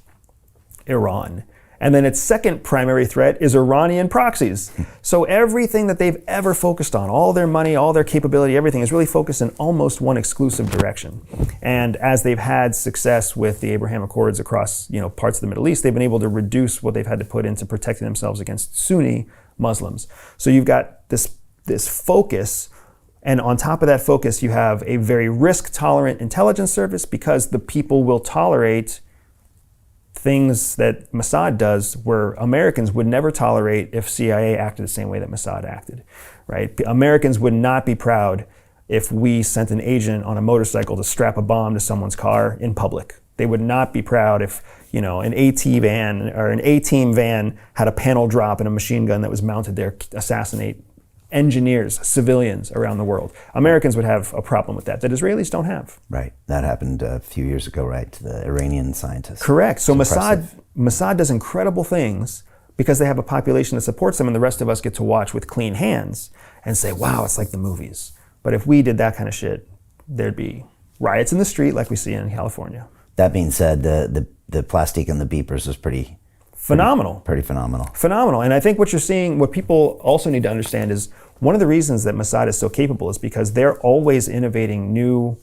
Iran. And then its second primary threat is Iranian proxies. So everything that they've ever focused on, all their money, all their capability, everything is really focused in almost one exclusive direction. And as they've had success with the Abraham Accords across parts of the Middle East, they've been able to reduce what they've had to put into protecting themselves against Sunni Muslims. So you've got this focus, and on top of that focus, you have a very risk-tolerant intelligence service, because the people will tolerate things that Mossad does where Americans would never tolerate if CIA acted the same way that Mossad acted, right? Americans would not be proud if we sent an agent on a motorcycle to strap a bomb to someone's car in public. They would not be proud if, an AT van or an A-team van had a panel drop and a machine gun that was mounted there to assassinate engineers, civilians around the world. Americans would have a problem with that Israelis don't have. Right. That happened a few years ago, right, to the Iranian scientists. Correct. So Mossad does incredible things because they have a population that supports them, and the rest of us get to watch with clean hands and say, wow, it's like the movies. But if we did that kind of shit, there'd be riots in the street like we see in California. That being said, the plastic and the beepers was pretty phenomenal. Pretty phenomenal. Phenomenal. And I think what you're seeing, what people also need to understand is one of the reasons that Mossad is so capable is because they're always innovating new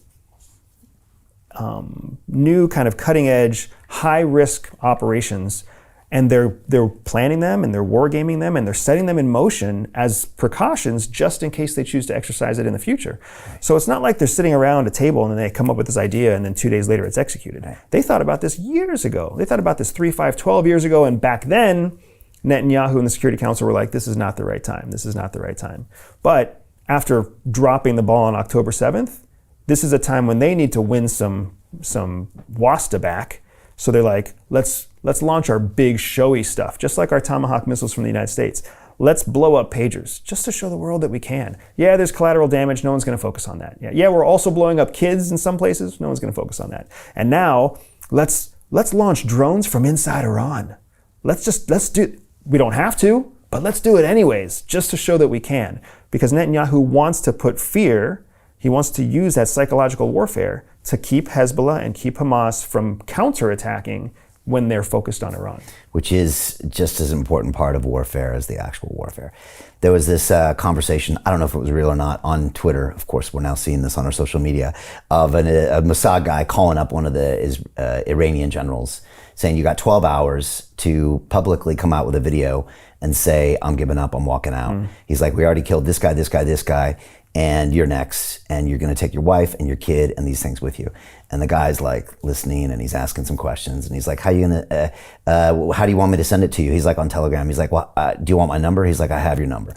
kind of cutting edge, high risk operations, and they're planning them and they're wargaming them and they're setting them in motion as precautions just in case they choose to exercise it in the future. So it's not like they're sitting around a table and then they come up with this idea and then 2 days later it's executed. They thought about this years ago. They thought about this 3, 5, 12 years ago, and back then Netanyahu and the Security Council were like, this is not the right time. This is not the right time. But after dropping the ball on October 7th, this is a time when they need to win some WASTA back. So they're like, let's launch our big showy stuff, just like our Tomahawk missiles from the United States. Let's blow up pagers just to show the world that we can. Yeah, there's collateral damage. No one's going to focus on that. Yeah, we're also blowing up kids in some places. No one's going to focus on that. And now let's launch drones from inside Iran. Let's do. We don't have to, but let's do it anyways, just to show that we can. Because Netanyahu wants to put fear. He wants to use that psychological warfare to keep Hezbollah and keep Hamas from counterattacking when they're focused on Iran. Which is just as important part of warfare as the actual warfare. There was this conversation, I don't know if it was real or not, on Twitter. Of course, we're now seeing this on our social media, of a Mossad guy calling up one of the Iranian generals saying, you got 12 hours to publicly come out with a video and say, I'm giving up, I'm walking out. He's like, we already killed this guy, this guy, this guy, and you're next, and you're gonna take your wife and your kid and these things with you. And the guy's like listening, and he's asking some questions, and he's like, how do you want me to send it to you? He's like, on Telegram. He's like, well, do you want my number? He's like, I have your number.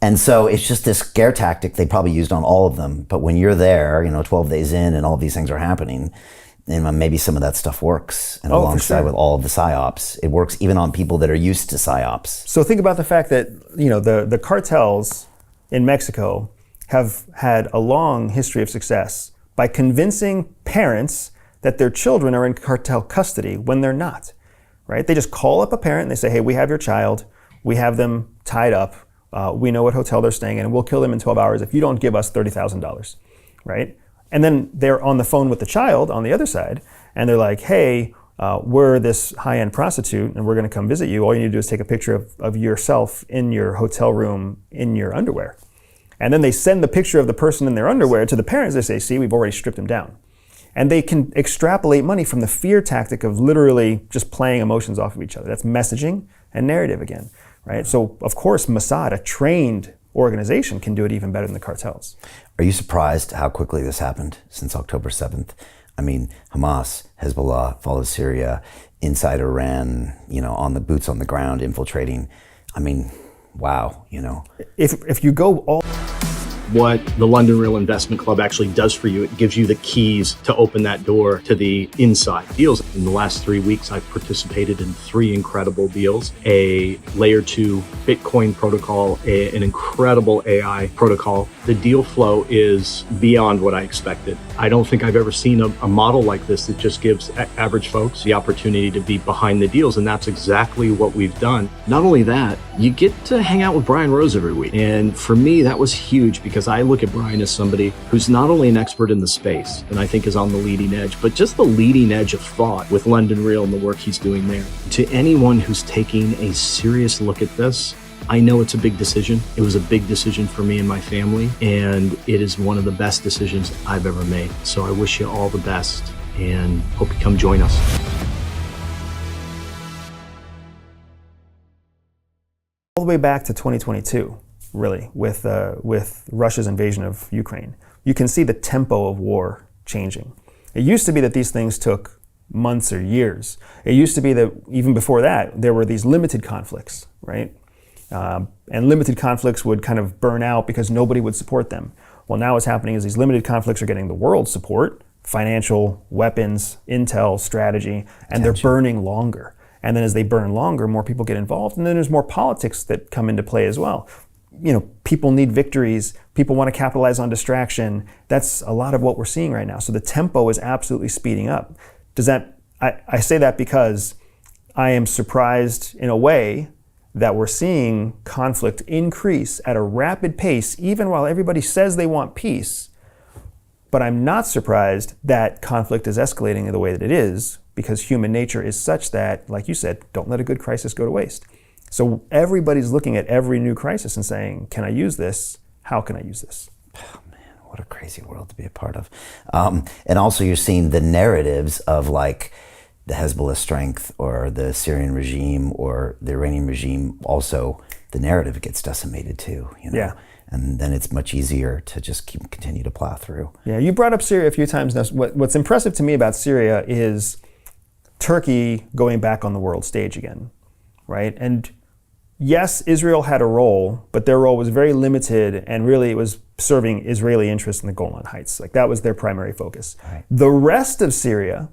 And so it's just this scare tactic they probably used on all of them. But when you're there, 12 days in and all of these things are happening, maybe some of that stuff works, and Oh, for alongside sure. with all of the psyops, it works even on people that are used to psyops. So think about the fact that the cartels in Mexico have had a long history of success by convincing parents that their children are in cartel custody when they're not, right? They just call up a parent and they say, hey, we have your child, we have them tied up, we know what hotel they're staying in, and we'll kill them in 12 hours if you don't give us $30,000, right? And then they're on the phone with the child on the other side, and they're like, hey, we're this high-end prostitute, and we're gonna come visit you. All you need to do is take a picture of yourself in your hotel room in your underwear. And then they send the picture of the person in their underwear to the parents. They say, see, we've already stripped them down. And they can extrapolate money from the fear tactic of literally just playing emotions off of each other. That's messaging and narrative again, right? So of course, Mossad, a trained organization, can do it even better than the cartels. Are you surprised how quickly this happened since October 7th? I mean, Hamas, Hezbollah, followed Syria, inside Iran, on the boots on the ground, infiltrating. I mean, wow, If you go all what the London Real Investment Club actually does for you. It gives you the keys to open that door to the inside deals. In the last 3 weeks, I've participated in 3 incredible deals: a layer 2 Bitcoin protocol, an incredible AI protocol. The deal flow is beyond what I expected. I don't think I've ever seen a model like this that just gives average folks the opportunity to be behind the deals, and that's exactly what we've done. Not only that, you get to hang out with Brian Rose every week. And for me, that was huge because I look at Brian as somebody who's not only an expert in the space, and I think is on the leading edge, but just the leading edge of thought with London Real and the work he's doing there. To anyone who's taking a serious look at this, I know it's a big decision. It was a big decision for me and my family, and it is one of the best decisions I've ever made. So I wish you all the best and hope you come join us. all the way back to 2022, really, with Russia's invasion of Ukraine, you can see the tempo of war changing. It used to be that these things took months or years. It used to be that even before that, there were these limited conflicts, right? And limited conflicts would kind of burn out because nobody would support them. Well, now what's happening is these limited conflicts are getting the world's support, financial, weapons, intel, strategy, and they're burning longer. And then as they burn longer, more people get involved, and then there's more politics that come into play as well. You know, people need victories, people want to capitalize on distraction. That's a lot of what we're seeing right now. So the tempo is absolutely speeding up. I say that because I am surprised in a way that we're seeing conflict increase at a rapid pace, even while everybody says they want peace. But I'm not surprised that conflict is escalating in the way that it is, because human nature is such that, like you said, don't let a good crisis go to waste. So everybody's looking at every new crisis and saying, can I use this? How can I use this? Oh, man, what a crazy world to be a part of. And also you're seeing the narratives of like the Hezbollah strength or the Syrian regime or the Iranian regime. Also, the narrative gets decimated too, you know? Yeah. And then it's much easier to just continue to plow through. Yeah, you brought up Syria a few times now. What's impressive to me about Syria is Turkey going back on the world stage again, right? And yes, Israel had a role, but their role was very limited, and really it was serving Israeli interests in the Golan Heights. Like, that was their primary focus. Right. The rest of Syria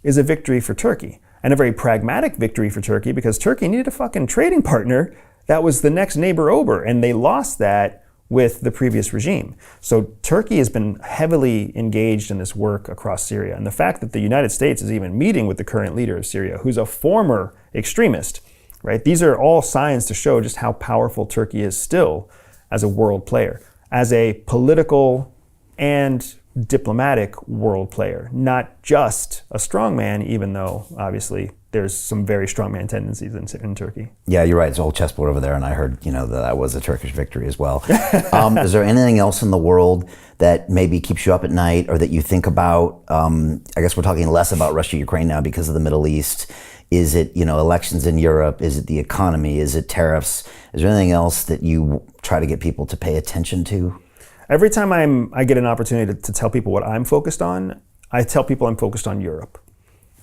is a victory for Turkey, and a very pragmatic victory for Turkey, because Turkey needed a fucking trading partner that was the next neighbor over, and they lost that with the previous regime. So Turkey has been heavily engaged in this work across Syria. And the fact that the United States is even meeting with the current leader of Syria, who's a former extremist, right? These are all signs to show just how powerful Turkey is still as a world player, as a political and diplomatic world player, not just a strongman, even though obviously there's some very strongman tendencies in Turkey. Yeah, you're right. It's a whole chessboard over there, and I heard, that was a Turkish victory as well. Is there anything else in the world that maybe keeps you up at night, or that you think about? I guess we're talking less about Russia, Ukraine now because of the Middle East. Is it, elections in Europe? Is it the economy? Is it tariffs? Is there anything else that you try to get people to pay attention to? Every time I get an opportunity to tell people what I'm focused on, I tell people I'm focused on Europe,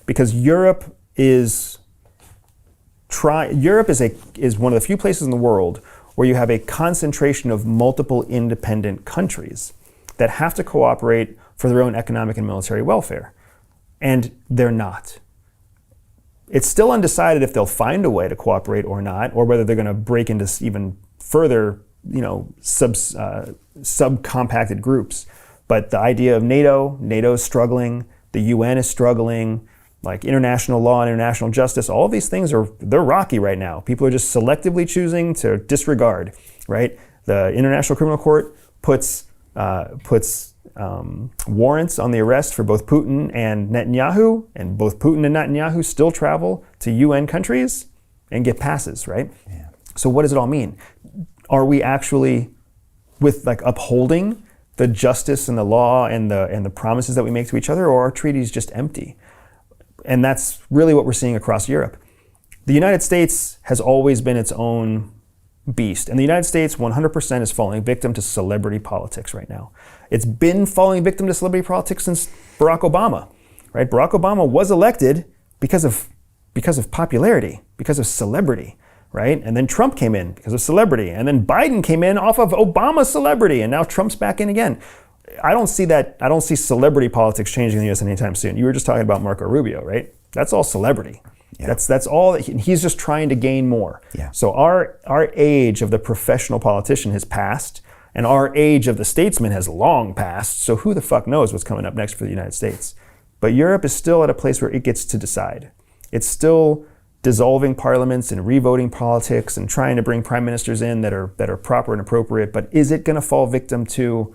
because Europe is one of the few places in the world where you have a concentration of multiple independent countries that have to cooperate for their own economic and military welfare. And they're not. It's still undecided if they'll find a way to cooperate or not, or whether they're going to break into even further, subcompacted groups. But the idea of NATO is struggling, the UN is struggling, like international law and international justice, all of these things they're rocky right now. People are just selectively choosing to disregard, right? The International Criminal Court puts warrants on the arrest for both Putin and Netanyahu, and both Putin and Netanyahu still travel to UN countries and get passes, right? Yeah. So what does it all mean? Are we actually upholding the justice and the law and the promises that we make to each other, or are treaties just empty? And that's really what we're seeing across Europe. The United States has always been its own beast. And the United States 100% is falling victim to celebrity politics right now. It's been falling victim to celebrity politics since Barack Obama, right? Barack Obama was elected because of popularity, because of celebrity, right? And then Trump came in because of celebrity. And then Biden came in off of Obama's celebrity. And now Trump's back in again. I don't see celebrity politics changing in the U.S. anytime soon. You were just talking about Marco Rubio, right? That's all celebrity. Yeah. That's all. He's just trying to gain more. Yeah. So our age of the professional politician has passed, and our age of the statesman has long passed. So who the fuck knows what's coming up next for the United States? But Europe is still at a place where it gets to decide. It's still dissolving parliaments and revoting politics and trying to bring prime ministers in that are proper and appropriate. But is it going to fall victim to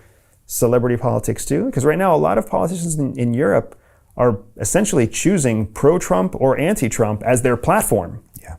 celebrity politics too? Because right now a lot of politicians in Europe are essentially choosing pro-Trump or anti-Trump as their platform. Yeah.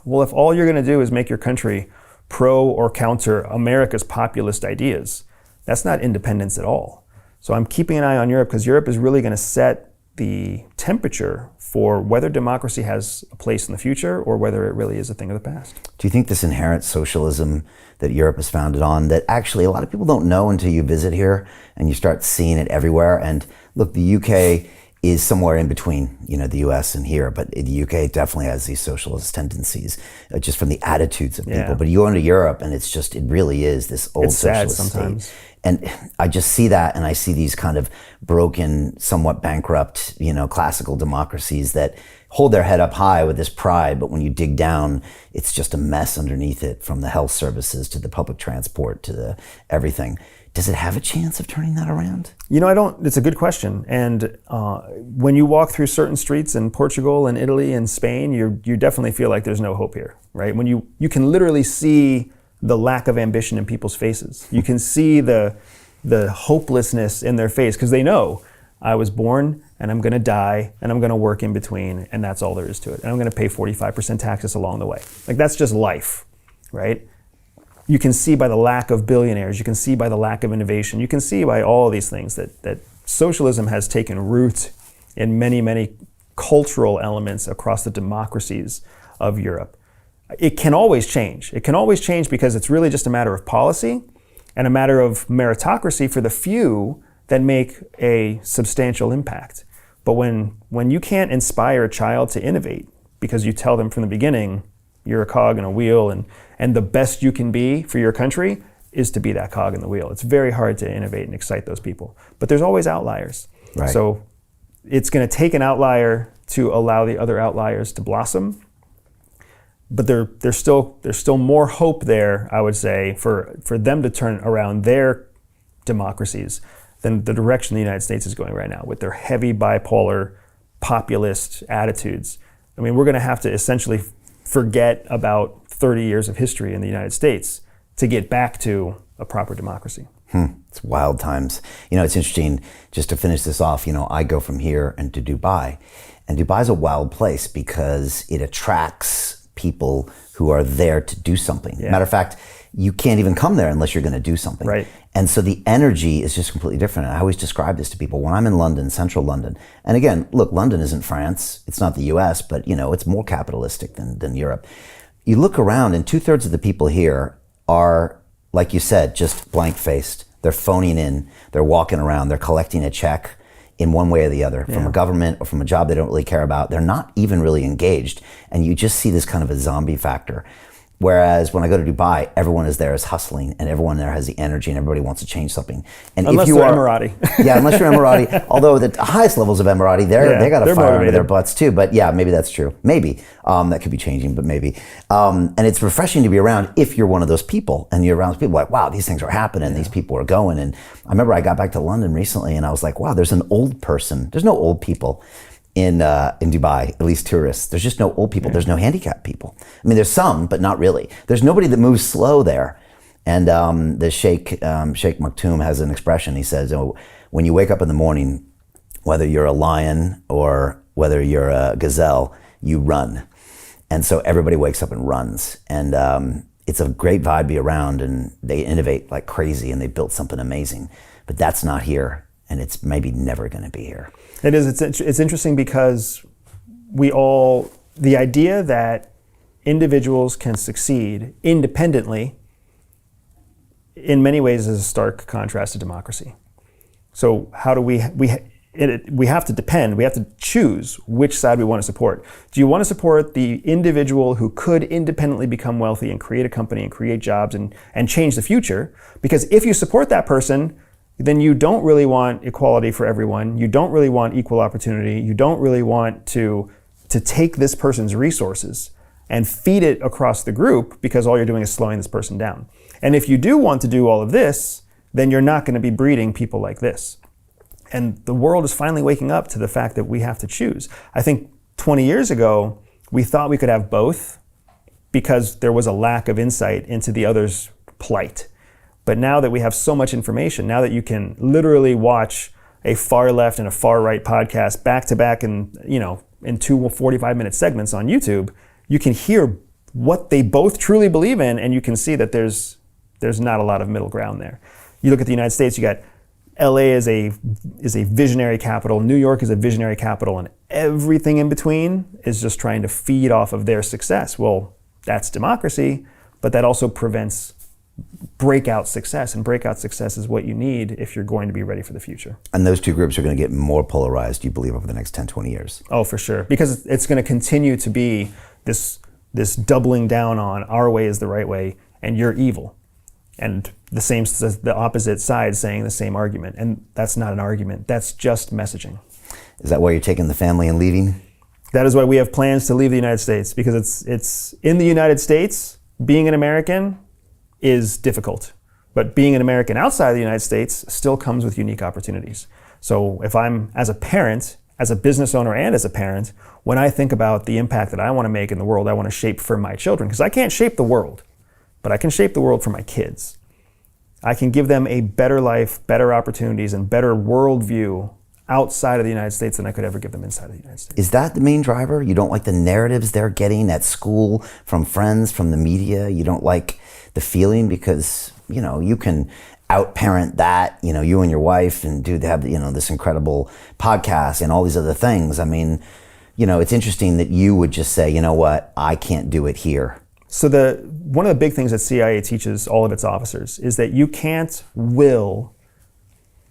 Well, if all you're going to do is make your country pro or counter America's populist ideas, that's not independence at all. So I'm keeping an eye on Europe, because Europe is really going to set the temperature for whether democracy has a place in the future or whether it really is a thing of the past. Do you think this inherent socialism that Europe is founded on, that actually a lot of people don't know until you visit here and you start seeing it everywhere? And look, the UK is somewhere in between, the US and here, but the UK definitely has these socialist tendencies, just from the attitudes of people. Yeah. But you go into Europe and it really is this old socialist state. And I just see that, and I see these kind of broken, somewhat bankrupt, classical democracies that hold their head up high with this pride, but when you dig down, it's just a mess underneath it, from the health services to the public transport to the everything. Does it have a chance of turning that around? It's a good question. And when you walk through certain streets in Portugal and Italy and Spain, you definitely feel like there's no hope here, right? When you can literally see the lack of ambition in people's faces. You can see the hopelessness in their face, because they know, I was born and I'm going to die and I'm going to work in between, and that's all there is to it. And I'm going to pay 45% taxes along the way. Like, that's just life, right? You can see by the lack of billionaires, you can see by the lack of innovation, you can see by all of these things that socialism has taken root in many, many cultural elements across the democracies of Europe. It can always change. It can always change, because it's really just a matter of policy and a matter of meritocracy for the few that make a substantial impact. But when you can't inspire a child to innovate because you tell them from the beginning, you're a cog in a wheel, and the best you can be for your country is to be that cog in the wheel. It's very hard to innovate and excite those people. But there's always outliers. Right. So it's going to take an outlier to allow the other outliers to blossom. But there's still more hope there, I would say, for them to turn around their democracies than the direction the United States is going right now, with their heavy bipolar populist attitudes. I mean, we're going to have to essentially forget about 30 years of history in the United States to get back to a proper democracy. It's wild times. It's interesting, just to finish this off, I go from here and to Dubai, and Dubai's a wild place because it attracts people who are there to do something. Yeah. Matter of fact, you can't even come there unless you're going to do something. Right. And so the energy is just completely different. I always describe this to people when I'm in London, central London. And again, look, London isn't France. It's not the US, but it's more capitalistic than Europe. You look around and 2/3 of the people here are, like you said, just blank-faced. They're phoning in. They're walking around. They're collecting a check in one way or the other, from a government or from a job they don't really care about. They're not even really engaged. And you just see this kind of a zombie factor. Whereas when I go to Dubai, everyone is there is hustling, and everyone there has the energy, and everybody wants to change something. And Unless if you they're are Emirati. Yeah, unless you're Emirati. Although the highest levels of Emirati, they got a fire under their butts too. But yeah, maybe that's true. Maybe that could be changing, but maybe. And it's refreshing to be around if you're one of those people, and you're around those people like, wow, these things are happening. These people are going. And I remember I got back to London recently, and I was like, wow, there's an old person. There's no old people in Dubai, at least tourists. There's just no old people. There's no handicapped people. I mean, there's some, but not really. There's nobody that moves slow there. And the Sheikh Maktoum has an expression. He says, oh, when you wake up in the morning, whether you're a lion or whether you're a gazelle, you run. And so everybody wakes up and runs. And it's a great vibe to be around, and they innovate like crazy, and they built something amazing. But that's not here, and it's maybe never going to be here. It is. It's interesting because the idea that individuals can succeed independently in many ways is a stark contrast to democracy. So how do we have to choose which side we want to support. Do you want to support the individual who could independently become wealthy and create a company and create jobs and change the future? Because if you support that person, then you don't really want equality for everyone. You don't really want equal opportunity. You don't really want to take this person's resources and feed it across the group, because all you're doing is slowing this person down. And if you do want to do all of this, then you're not going to be breeding people like this. And the world is finally waking up to the fact that we have to choose. I think 20 years ago, we thought we could have both because there was a lack of insight into the other's plight. But now that we have so much information, now that you can literally watch a far left and a far right podcast back to back in 2 45-minute segments on YouTube, you can hear what they both truly believe in, and you can see that there's not a lot of middle ground there. You look at the United States, you got LA is a visionary capital, New York is a visionary capital, and everything in between is just trying to feed off of their success. Well, that's democracy, but that also prevents breakout success, and breakout success is what you need if you're going to be ready for the future. And those two groups are going to get more polarized, you believe, over the next 10, 20 years? Oh, for sure. Because it's going to continue to be this doubling down on our way is the right way and you're evil. And the opposite side saying the same argument. And that's not an argument. That's just messaging. Is that why you're taking the family and leaving? That is why we have plans to leave the United States, because it's in the United States, being an American is difficult. But being an American outside of the United States still comes with unique opportunities. So if I'm, as a parent, as a business owner and as a parent, when I think about the impact that I want to make in the world, I want to shape for my children, because I can't shape the world, but I can shape the world for my kids. I can give them a better life, better opportunities, and better worldview outside of the United States than I could ever give them inside of the United States. Is that the main driver? You don't like the narratives they're getting at school, from friends, from the media? You don't like the feeling because, you can out-parent that, you and your wife, and have, this incredible podcast and all these other things. I mean, it's interesting that you would just say, you know what, I can't do it here. So one of the big things that CIA teaches all of its officers is that you can't will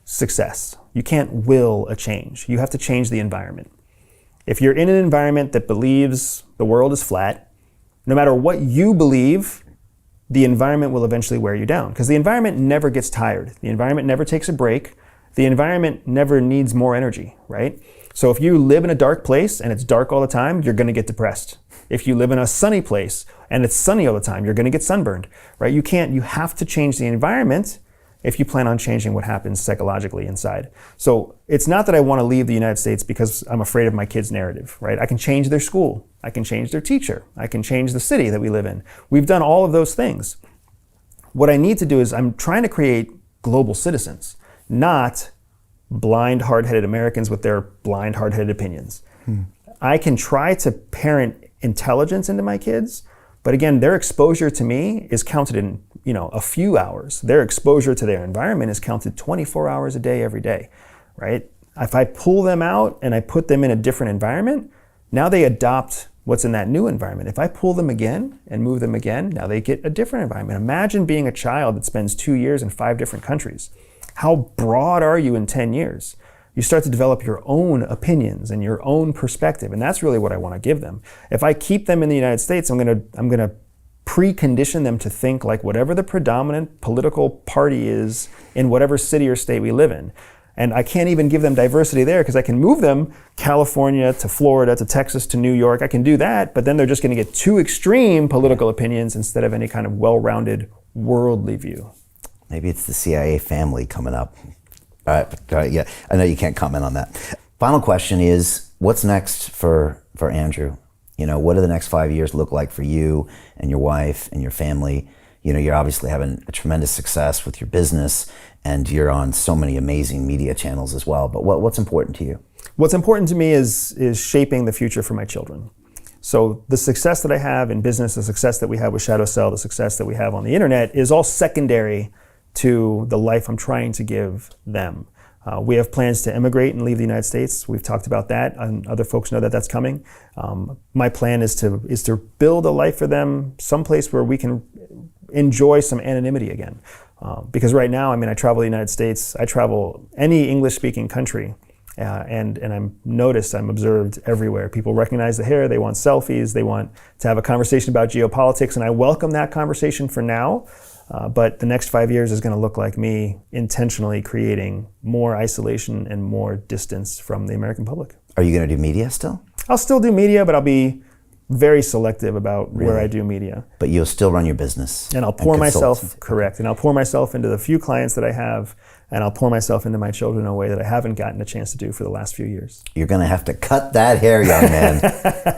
success. You can't will a change. You have to change the environment. If you're in an environment that believes the world is flat, no matter what you believe, the environment will eventually wear you down, because the environment never gets tired. The environment never takes a break. The environment never needs more energy, right? So if you live in a dark place and it's dark all the time, you're going to get depressed. If you live in a sunny place and it's sunny all the time, you're going to get sunburned, right? You have to change the environment if you plan on changing what happens psychologically inside. So it's not that I want to leave the United States because I'm afraid of my kids' narrative, right? I can change their school. I can change their teacher. I can change the city that we live in. We've done all of those things. What I need to do is I'm trying to create global citizens, not blind, hard-headed Americans with their blind, hard-headed opinions. I can try to parent intelligence into my kids, but again, their exposure to me is counted in a few hours. Their exposure to their environment is counted 24 hours a day, every day, right? If I pull them out and I put them in a different environment, now they adopt what's in that new environment. If I pull them again and move them again, now they get a different environment. Imagine being a child that spends 2 years in 5 different countries. How broad are you in 10 years? You start to develop your own opinions and your own perspective, and that's really what I want to give them. If I keep them in the United States, I'm gonna precondition them to think like whatever the predominant political party is in whatever city or state we live in. And I can't even give them diversity there because I can move them California to Florida to Texas to New York. I can do that, but then they're just going to get two extreme political opinions instead of any kind of well-rounded worldly view. Maybe it's the CIA family coming up. All right, yeah, I know you can't comment on that. Final question is, what's next for Andrew? You know, what do the next 5 years look like for you and your wife and your family? You know, you're obviously having a tremendous success with your business, and you're on so many amazing media channels as well. But what's important to you? What's important to me is shaping the future for my children. So the success that I have in business, the success that we have with Shadow Cell, the success that we have on the internet is all secondary to the life I'm trying to give them. We have plans to immigrate and leave the United States. We've talked about that, and other folks know that that's coming. My plan is to build a life for them someplace where we can enjoy some anonymity again. Because right now, I mean, I travel the United States, I travel any English-speaking country, and I'm observed everywhere. People recognize the hair, they want selfies, they want to have a conversation about geopolitics, and I welcome that conversation for now. But the next 5 years is going to look like me intentionally creating more isolation and more distance from the American public. Are you going to do media still? I'll still do media, but I'll be very selective about where I do media. But you'll still run your business. And I'll pour myself, correct, and I'll pour myself into the few clients that I have, and I'll pour myself into my children in a way that I haven't gotten a chance to do for the last few years. You're going to have to cut that hair, young man.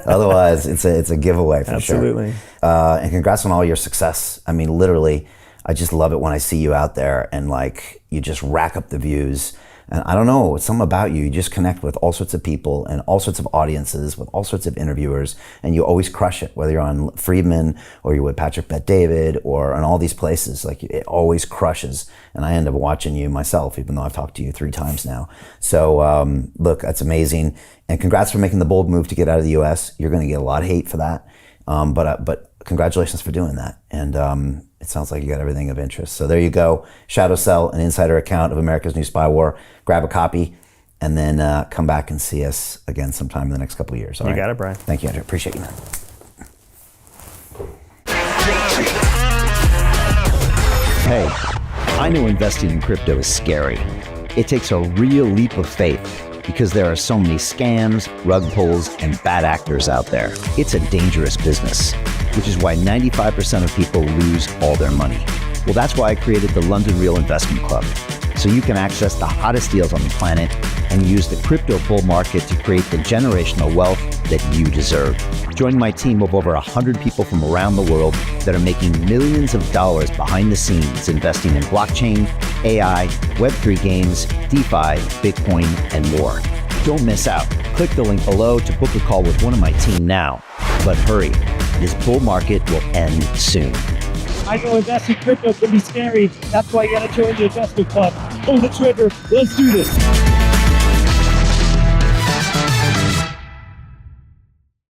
Otherwise, it's a giveaway for sure. Absolutely. And congrats on all your success. I mean, literally, I just love it when I see you out there and like you just rack up the views. And I don't know, it's something about you. You just connect with all sorts of people and all sorts of audiences with all sorts of interviewers, and you always crush it, whether you're on Friedman or you're with Patrick Bet-David or on all these places. Like, it always crushes. And I end up watching you myself, even though I've talked to you 3 times now. So look, that's amazing. And congrats for making the bold move to get out of the US. You're going to get a lot of hate for that. But congratulations for doing that. And it sounds like you got everything of interest. So there you go. Shadow Cell, an insider account of America's new spy war. Grab a copy and then come back and see us again sometime in the next couple of years. All right? Got it, Brian. Thank you, Andrew. Appreciate you, man. Hey, I know investing in crypto is scary. It takes a real leap of faith because there are so many scams, rug pulls, and bad actors out there. It's a dangerous business, which is why 95% of people lose all their money. Well, that's why I created the London Real Investment Club, so you can access the hottest deals on the planet and use the crypto bull market to create the generational wealth that you deserve. Join my team of over 100 people from around the world that are making millions of dollars behind the scenes investing in blockchain, AI, Web3 games, DeFi, Bitcoin, and more. Don't miss out. Click the link below to book a call with one of my team now. But hurry, this bull market will end soon. I know investing crypto can be scary. That's why you gotta join the investment club. Pull the trigger. Let's do this.